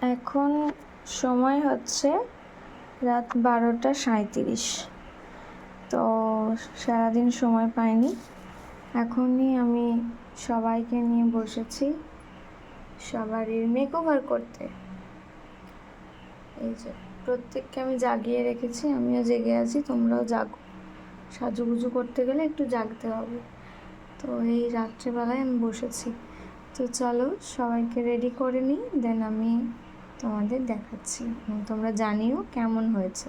এখন সময় হচ্ছে রাত 12:37। তো সারাদিন সময় পাইনি, এখনই আমি সবাইকে নিয়ে বসেছি সবারই মেকওভার করতে। এই যে প্রত্যেককে আমি জাগিয়ে রেখেছি, আমিও জেগে আছি, তোমরাও জাগো। সাজুগুজু করতে গেলে একটু জাগতে হবে। তো এই রাত্রেবেলায় আমি বসেছি। তো চলো সবাইকে রেডি করে নিই, দেন আমি তোমাদের দেখাচ্ছি এবং তোমরা জানিও কেমন হয়েছে।